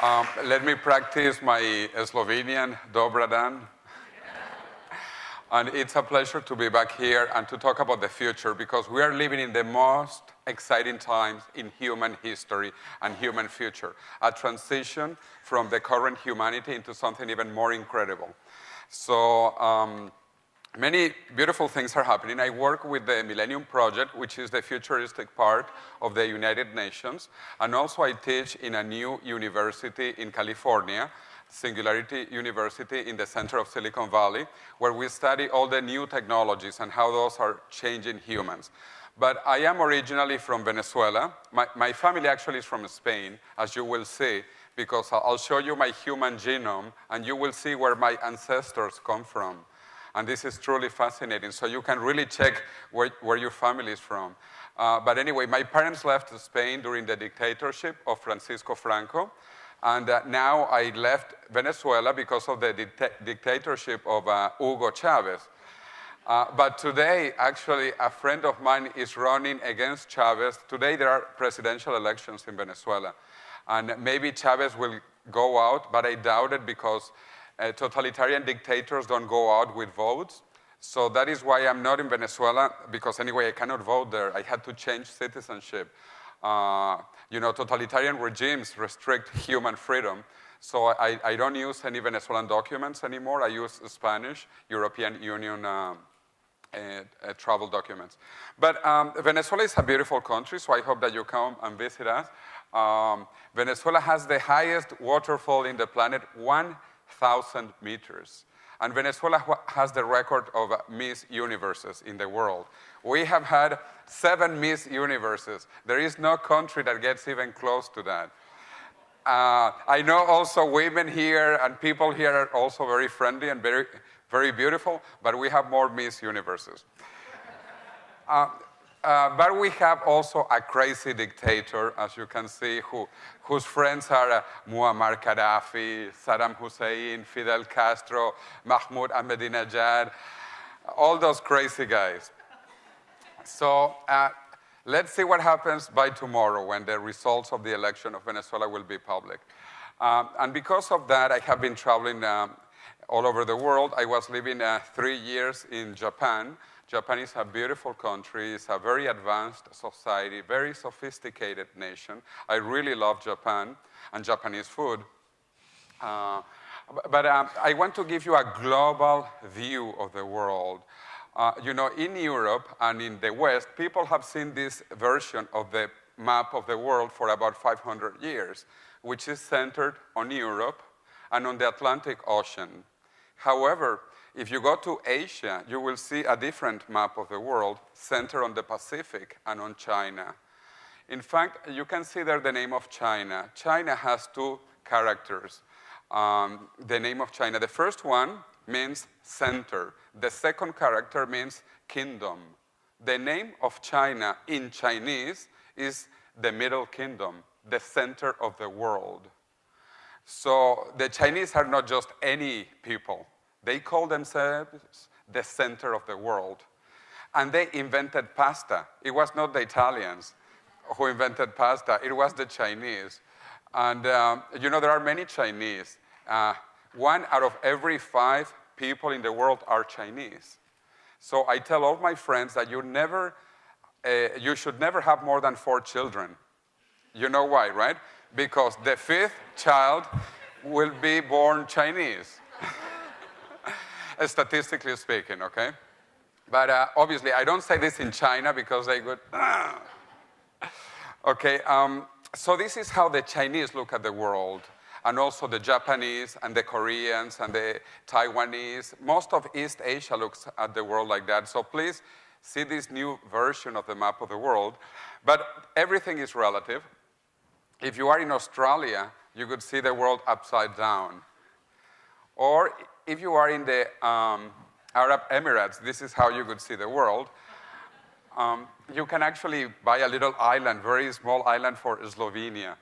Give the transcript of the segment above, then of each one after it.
Let me practice my Slovenian, Dobar dan. And it's a pleasure to be back here and to talk about the future, because we are living in the most exciting times in human history and human future. A transition from the current humanity into something even more incredible. So many beautiful things are happening. I work with the Millennium Project, which is the futuristic part of the United Nations. And also I teach in a new university in California, Singularity University in the center of Silicon Valley, where we study all the new technologies and how those are changing humans. But I am originally from Venezuela. My family actually is from Spain, as you will see, because I'll show you my human genome, and you will see where my ancestors come from. And this is truly fascinating, so you can really check where your family is from. But anyway, my parents left Spain during the dictatorship of Francisco Franco. And now I left Venezuela because of the dictatorship of Hugo Chavez. But today, actually, a friend of mine is running against Chavez. Today there are presidential elections in Venezuela. And maybe Chavez will go out, but I doubt it, because totalitarian dictators don't go out with votes. So that is why I'm not in Venezuela, because anyway, I cannot vote there. I had to change citizenship. You know, totalitarian regimes restrict human freedom. So I don't use any Venezuelan documents anymore. I use Spanish, European Union travel documents. But Venezuela is a beautiful country, so I hope that you come and visit us. Venezuela has the highest waterfall in the planet, 1,000 meters. And Venezuela has the record of Miss Universes in the world. We have had 7 Miss Universes. There is no country that gets even close to that. I know also women here and people here are also very friendly and very, very beautiful, but we have more Miss Universes. But we have also a crazy dictator, as you can see, whose friends are Muammar Gaddafi, Saddam Hussein, Fidel Castro, Mahmoud Ahmadinejad, all those crazy guys. So let's see what happens by tomorrow, when the results of the election of Venezuela will be public. And because of that, I have been traveling all over the world. I was living 3 years in Japan. Japan is a beautiful country. It's a very advanced society, very sophisticated nation. I really love Japan and Japanese food. But I want to give you a global view of the world. You know, in Europe and in the West, people have seen this version of the map of the world for about 500 years, which is centered on Europe and on the Atlantic Ocean. However, if you go to Asia, you will see a different map of the world centered on the Pacific and on China. In fact, you can see there the name of China. China has 2 characters. The name of China, the first one means center. The second character means kingdom. The name of China in Chinese is the Middle Kingdom, the center of the world. So the Chinese are not just any people. They call themselves the center of the world. And they invented pasta. It was not the Italians who invented pasta. It was the Chinese. And you know, there are many Chinese. 1 out of every 5 people in the world are Chinese. So I tell all my friends that you should never have more than 4 children. You know why, right? Because the 5th child will be born Chinese. Statistically speaking, okay? But obviously, I don't say this in China because they go, okay, so this is how the Chinese look at the world, and also the Japanese and the Koreans and the Taiwanese. Most of East Asia looks at the world like that. So please see this new version of the map of the world. But everything is relative. If you are in Australia, you could see the world upside down. Or if you are in the Arab Emirates, this is how you could see the world. You can actually buy a little island, very small island for Slovenia.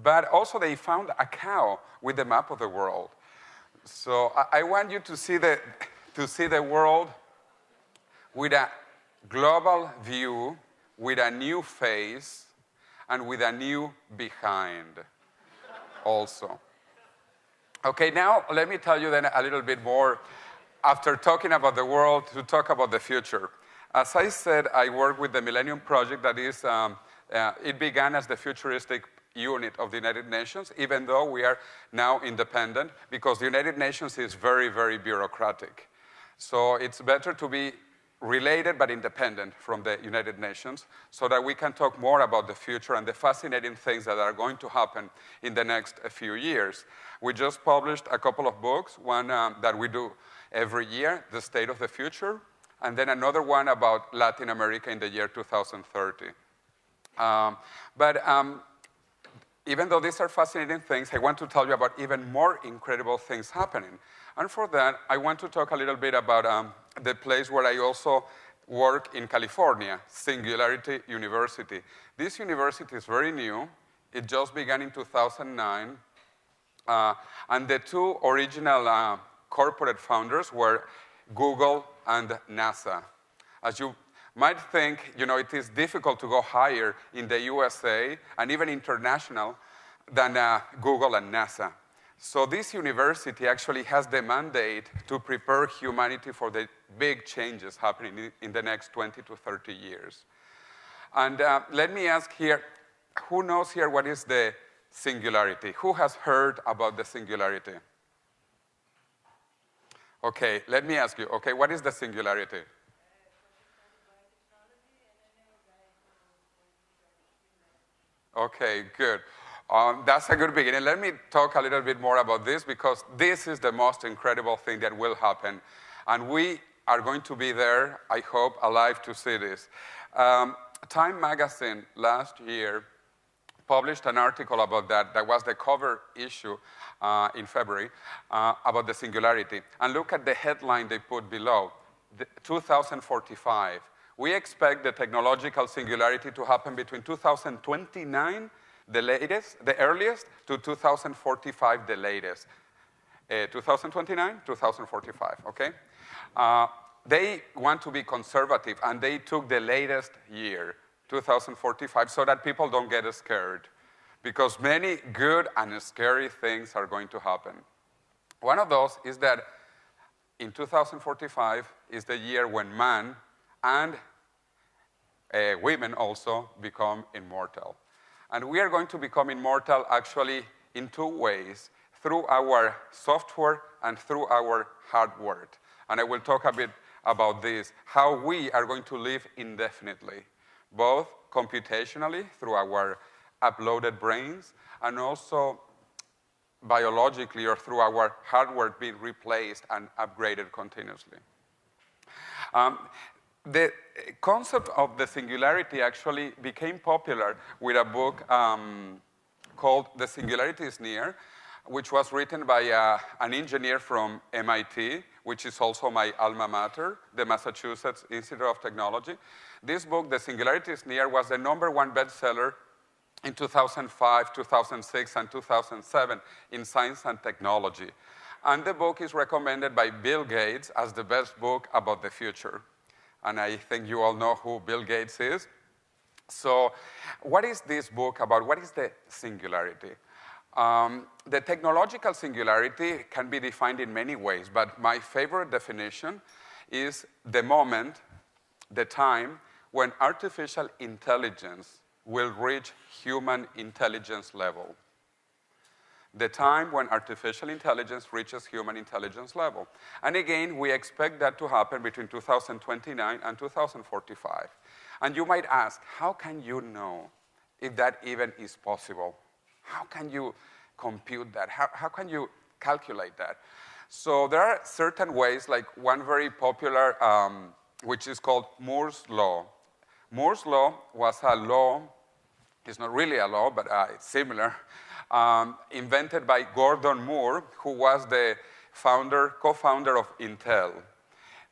But also they found a cow with the map of the world. So I want you to see the world with a global view, with a new face, and with a new behind also. Okay, now let me tell you then a little bit more, after talking about the world, to talk about the future. As I said, I work with the Millennium Project. That is, it began as the futuristic unit of the United Nations, even though we are now independent, because the United Nations is very, very bureaucratic. So it's better to be related but independent from the United Nations so that we can talk more about the future and the fascinating things that are going to happen in the next few years. We just published a couple of books, one that we do every year, The State of the Future, and then another one about Latin America in the year 2030. Even though these are fascinating things, I want to tell you about even more incredible things happening. And for that, I want to talk a little bit about the place where I also work in California, Singularity University. This university is very new. It just began in 2009. And the two original corporate founders were Google and NASA. As you might think, it is difficult to go higher in the USA and even international than Google and NASA. So this university actually has the mandate to prepare humanity for the big changes happening in the next 20 to 30 years. And let me ask here, who knows here what is the singularity? Who has heard about the singularity? Okay, let me ask you, okay, what is the singularity? Okay, good. That's a good beginning. Let me talk a little bit more about this, because this is the most incredible thing that will happen. And we are going to be there, I hope, alive to see this. Time magazine last year published an article about that. That was the cover issue in February about the singularity. And look at the headline they put below, 2045. We expect the technological singularity to happen between 2029, the earliest, to 2045, the latest. 2029, 2045, okay? They want to be conservative, and they took the latest year, 2045, so that people don't get scared, because many good and scary things are going to happen. One of those is that in 2045 is the year when man and women also become immortal. And we are going to become immortal actually in two ways, through our software and through our hardware. And I will talk a bit about this, how we are going to live indefinitely, both computationally through our uploaded brains and also biologically or through our hardware being replaced and upgraded continuously. The concept of the singularity actually became popular with a book called The Singularity is Near, which was written by an engineer from MIT, which is also my alma mater, the Massachusetts Institute of Technology. This book, The Singularity is Near, was the #1 bestseller in 2005, 2006, and 2007 in Science and Technology. And the book is recommended by Bill Gates as the best book about the future. And I think you all know who Bill Gates is. So what is this book about? What is the singularity? The technological singularity can be defined in many ways, but my favorite definition is the moment, the time, when artificial intelligence will reach human intelligence level. The time when artificial intelligence reaches human intelligence level. And again, we expect that to happen between 2029 and 2045. And you might ask, how can you know if that even is possible? How can you compute that? How can you calculate that? So there are certain ways, like one very popular, which is called Moore's Law. Moore's Law was a law, it's not really a law, but it's similar, invented by Gordon Moore, who was the co-founder of Intel.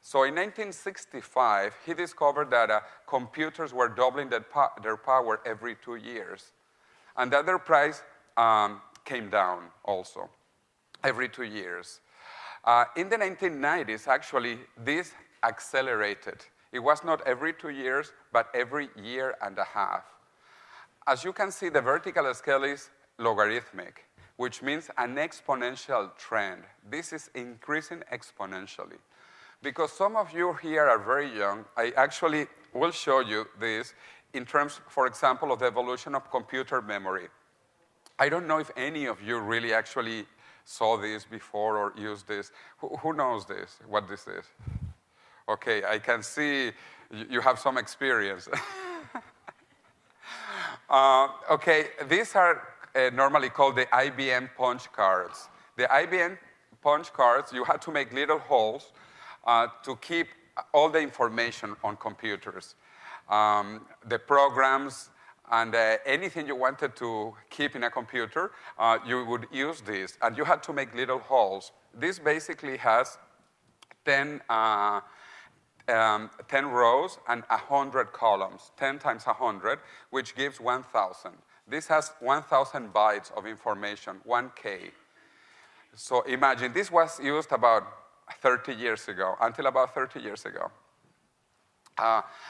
So in 1965, he discovered that computers were doubling their power every 2 years, and that their price came down also every 2 years. In the 1990s, actually, this accelerated. It was not every 2 years, but every year and a half. As you can see, the vertical scale is logarithmic, which means an exponential trend. This is increasing exponentially. Because some of you here are very young, I actually will show you this in terms, for example, of the evolution of computer memory. I don't know if any of you really actually saw this before or used this. Who knows this, what this is? Okay, I can see you have some experience. Okay, these are normally called the IBM punch cards. The IBM punch cards, you had to make little holes to keep all the information on computers. The programs and anything you wanted to keep in a computer, you would use this. And you had to make little holes. This basically has 10 rows and 100 columns, 10 times 100, which gives 1,000. This has 1,000 bytes of information, 1K. So imagine, this was used about 30 years ago, until about 30 years ago.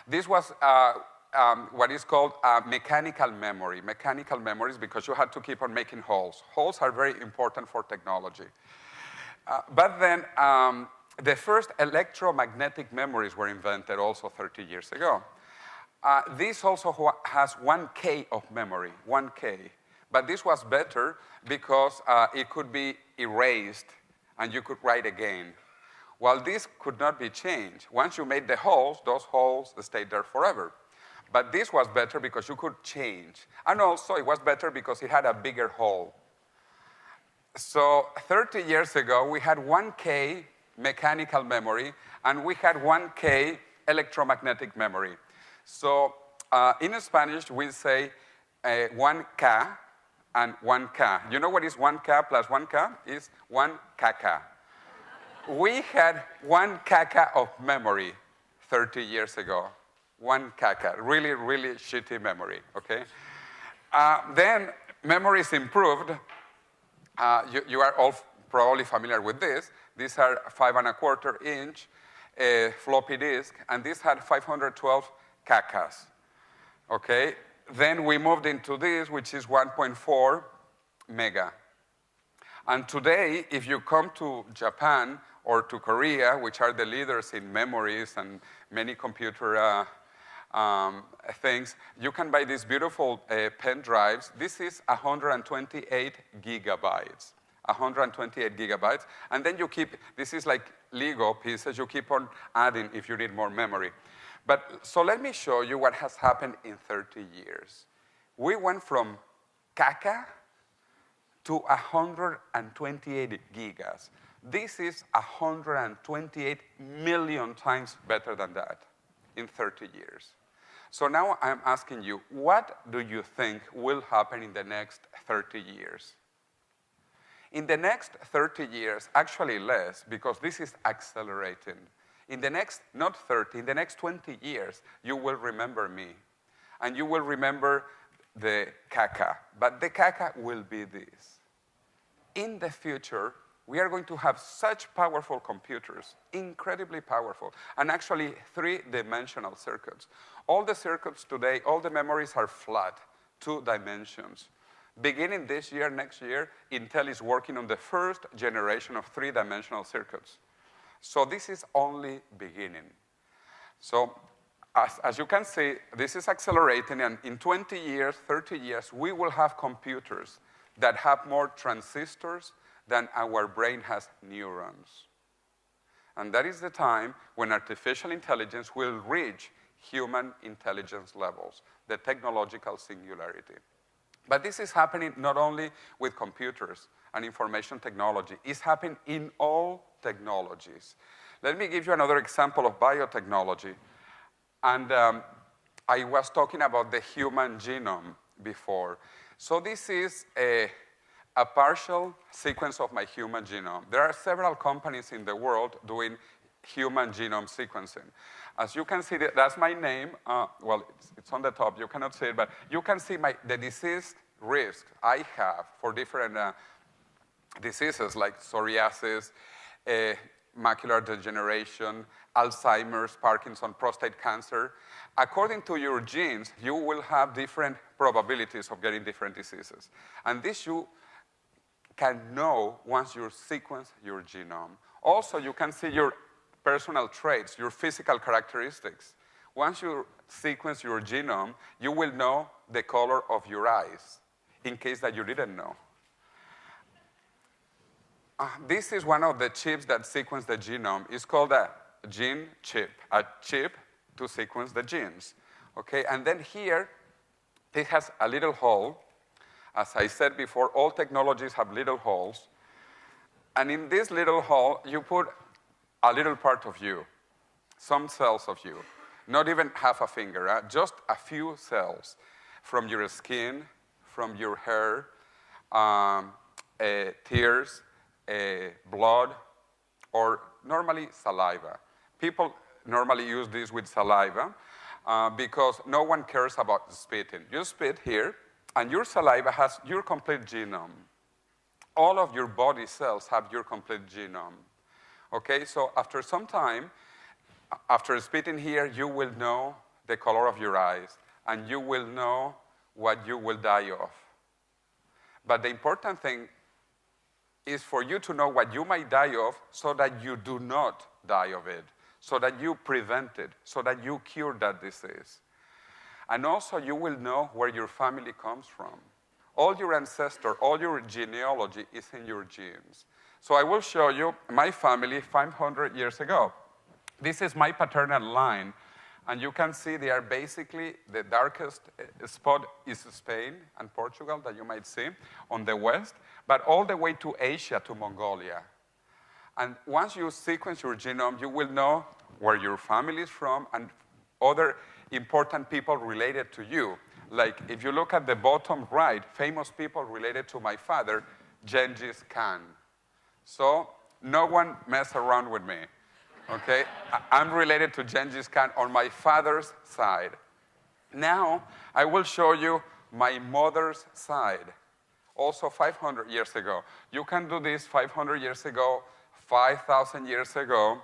This was what is called mechanical memory. Mechanical memories because you had to keep on making holes. Holes are very important for technology. But then the first electromagnetic memories were invented also 30 years ago. This also has 1K of memory, 1K. But this was better because it could be erased and you could write again. While this could not be changed. Once you made the holes, those holes stayed there forever. But this was better because you could change. And also it was better because it had a bigger hole. So 30 years ago, we had 1K mechanical memory, and we had 1K electromagnetic memory. So in Spanish, we say 1K and 1K. You know what is 1K plus 1K? It's 1 caca. We had 1 caca of memory 30 years ago. 1 caca, really, really shitty memory, okay? Then memories improved. You are all probably familiar with this. These are 5¼ inch floppy disk, and this had 512 cacas, okay? Then we moved into this, which is 1.4 mega. And today, if you come to Japan or to Korea, which are the leaders in memories and many computer things, you can buy these beautiful pen drives. This is 128 gigabytes. 128 gigabytes. And then you keep, this is like Lego pieces, you keep on adding if you need more memory. But so let me show you what has happened in 30 years. We went from caca to 128 gigas. This is 128 million times better than that in 30 years. So now I'm asking you, what do you think will happen in the next 30 years? In the next 30 years, actually less, because this is accelerating. In the next, not 30, in the next 20 years, you will remember me. And you will remember the caca. But the caca will be this. In the future, we are going to have such powerful computers, incredibly powerful, and actually three-dimensional circuits. All the circuits today, all the memories are flat, 2 dimensions. Beginning this year, next year, Intel is working on the first generation of 3-dimensional circuits. So this is only beginning. So as you can see, this is accelerating, and in 20 years, 30 years, we will have computers that have more transistors than our brain has neurons. And that is the time when artificial intelligence will reach human intelligence levels, the technological singularity. But this is happening not only with computers and information technology. It's happening in all technologies. Let me give you another example of biotechnology. And I was talking about the human genome before. So this is a partial sequence of my human genome. There are several companies in the world doing human genome sequencing. As you can see, that's my name. Well, it's on the top. You cannot see it, but you can see the disease risk I have for different diseases like psoriasis, macular degeneration, Alzheimer's, Parkinson, prostate cancer. According to your genes, you will have different probabilities of getting different diseases. And this you can know once you sequence your genome. Also, you can see your personal traits, your physical characteristics. Once you sequence your genome, you will know the color of your eyes, in case that you didn't know. This is one of the chips that sequence the genome. It's called a gene chip, a chip to sequence the genes. Okay, and then here, it has a little hole. As I said before, all technologies have little holes. And in this little hole, you put a little part of you, some cells of you, not even half a finger, just a few cells from your skin, from your hair, tears, blood, or normally saliva. People normally use this with saliva because no one cares about spitting. You spit here, and your saliva has your complete genome. All of your body cells have your complete genome. Okay, so after some time, after spitting here, you will know the color of your eyes, and you will know what you will die of. But the important thing is for you to know what you might die of so that you do not die of it, so that you prevent it, so that you cure that disease. And also you will know where your family comes from. All your ancestors, all your genealogy is in your genes. So I will show you my family 500 years ago. This is my paternal line, and you can see they are basically the darkest spot is Spain and Portugal that you might see on the west, but all the way to Asia, to Mongolia. And once you sequence your genome, you will know where your family is from and other important people related to you. Like if you look at the bottom right, famous people related to my father, Genghis Khan. So no one mess around with me, okay? I'm related to Genghis Khan on my father's side. Now, I will show you my mother's side, also 500 years ago. You can do this 500 years ago, 5,000 years ago,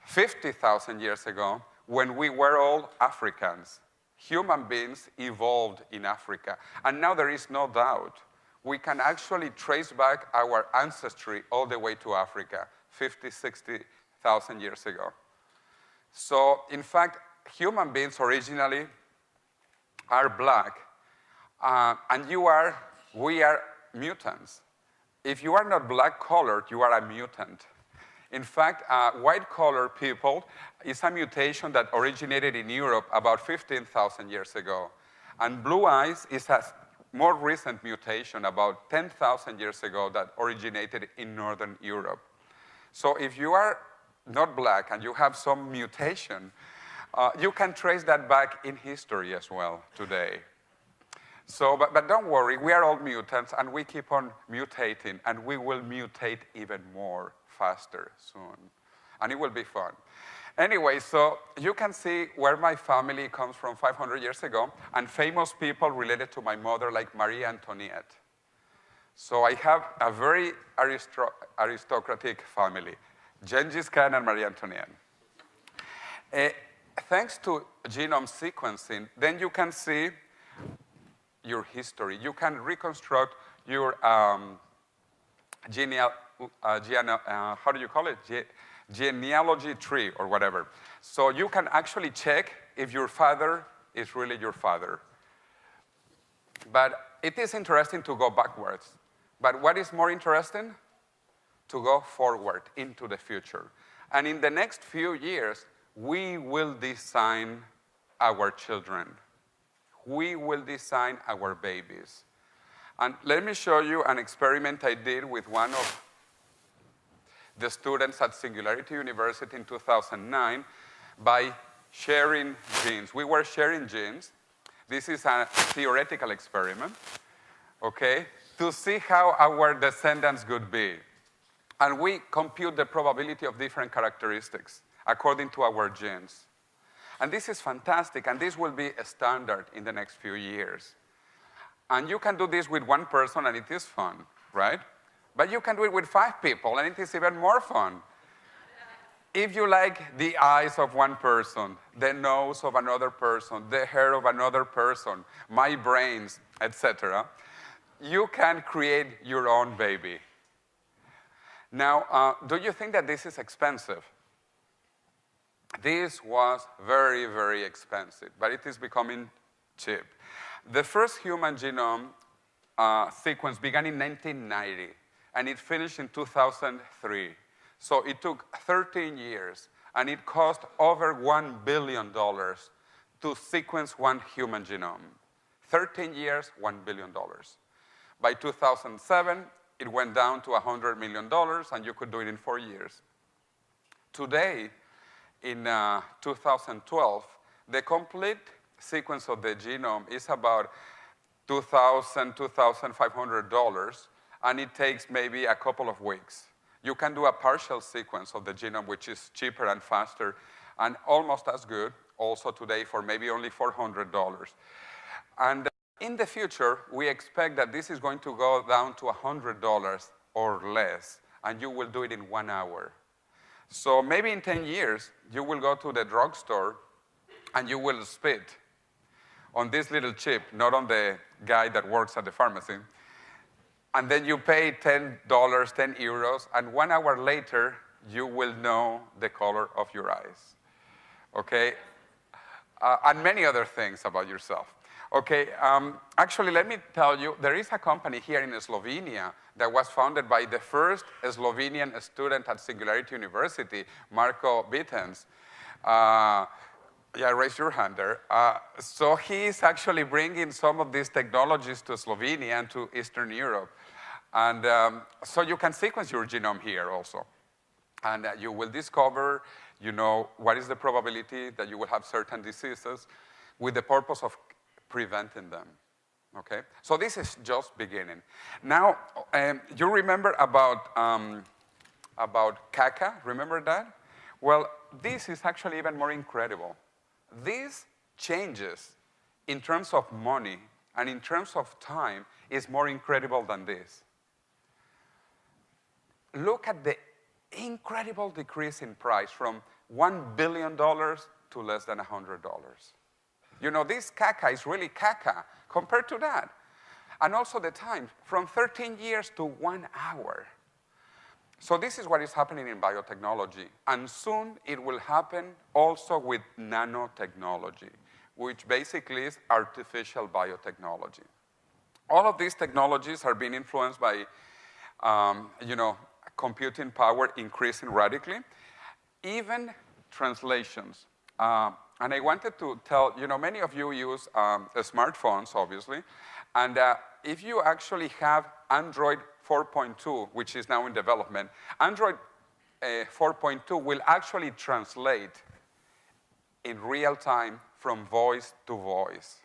50,000 years ago, when we were all Africans. Human beings evolved in Africa, and now there is no doubt. We can actually trace back our ancestry all the way to Africa, 50, 60,000 years ago. So, in fact, human beings originally are black, and we are mutants. If you are not black-colored, you are a mutant. In fact, white-collar people is a mutation that originated in Europe about 15,000 years ago. And blue eyes is a more recent mutation about 10,000 years ago that originated in Northern Europe. So if you are not black and you have some mutation, you can trace that back in history as well today. So, but don't worry, we are all mutants, and we keep on mutating, and we will mutate even more faster soon. And it will be fun. Anyway, so you can see where my family comes from 500 years ago, and famous people related to my mother, like Marie Antoinette. So I have a very aristocratic family, Genghis Khan and Marie Antoinette. Thanks to genome sequencing, then you can see your history. You can reconstruct your how do you call it? Genealogy tree or whatever. So you can actually check if your father is really your father. But it is interesting to go backwards. But what is more interesting? To go forward into the future. And in the next few years, we will design our children. We will design our babies. And let me show you an experiment I did with one of the students at Singularity University in 2009 by sharing genes. We were sharing genes. This is a theoretical experiment, okay, to see how our descendants could be. And we compute the probability of different characteristics according to our genes. And this is fantastic, and this will be a standard in the next few years. And you can do this with one person, and it is fun, right? But you can do it with 5 people, and it is even more fun. if you like the eyes of one person, the nose of another person, the hair of another person, my brains, etc., you can create your own baby. Now, do you think that this is expensive? This was very, very expensive, but it is becoming cheap. The first human genome sequence began in 1990, and it finished in 2003. So it took 13 years, and it cost over $1 billion to sequence one human genome. 13 years, $1 billion. By 2007, it went down to $100 million, and you could do it in 4 years. Today, in 2012, the complete sequence of the genome is about $2,000, $2,500, and it takes maybe a couple of weeks. You can do a partial sequence of the genome, which is cheaper and faster, and almost as good also today for maybe only $400. And in the future, we expect that this is going to go down to $100 or less, and you will do it in 1 hour. So maybe in 10 years, you will go to the drugstore, and you will spit on this little chip, not on the guy that works at the pharmacy. And then you pay $10, 10 euros, and 1 hour later, you will know the color of your eyes, okay? And many other things about yourself. Okay, actually, let me tell you, there is a company here in Slovenia that was founded by the first Slovenian student at Singularity University, Marko. Yeah, raise your hand there. So he's actually bringing some of these technologies to Slovenia and to Eastern Europe. And so you can sequence your genome here also. And you will discover, you know, what is the probability that you will have certain diseases with the purpose of preventing them, okay? So this is just beginning. Now, you remember about caca? Remember that? Well, this is actually even more incredible. These changes in terms of money and in terms of time is more incredible than this. Look at the incredible decrease in price from $1 billion to less than $100. You know, this caca is really caca compared to that. And also the time, from 13 years to 1 hour. So this is what is happening in biotechnology. And soon it will happen also with nanotechnology, which basically is artificial biotechnology. All of these technologies are being influenced by, you know, computing power increasing radically. Even translations. And I wanted to tell, you know, many of you use smartphones, obviously. And if you actually have Android 4.2, which is now in development, Android 4.2 will actually translate in real time from voice to voice.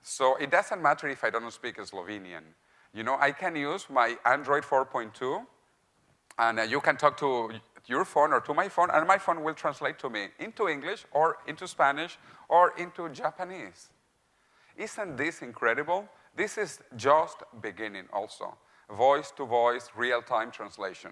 So it doesn't matter if I don't speak Slovenian. You know, I can use my Android 4.2, and you can talk to your phone or to my phone, and my phone will translate to me into English or into Spanish or into Japanese. Isn't this incredible? This is just beginning also. Voice to voice, real-time translation.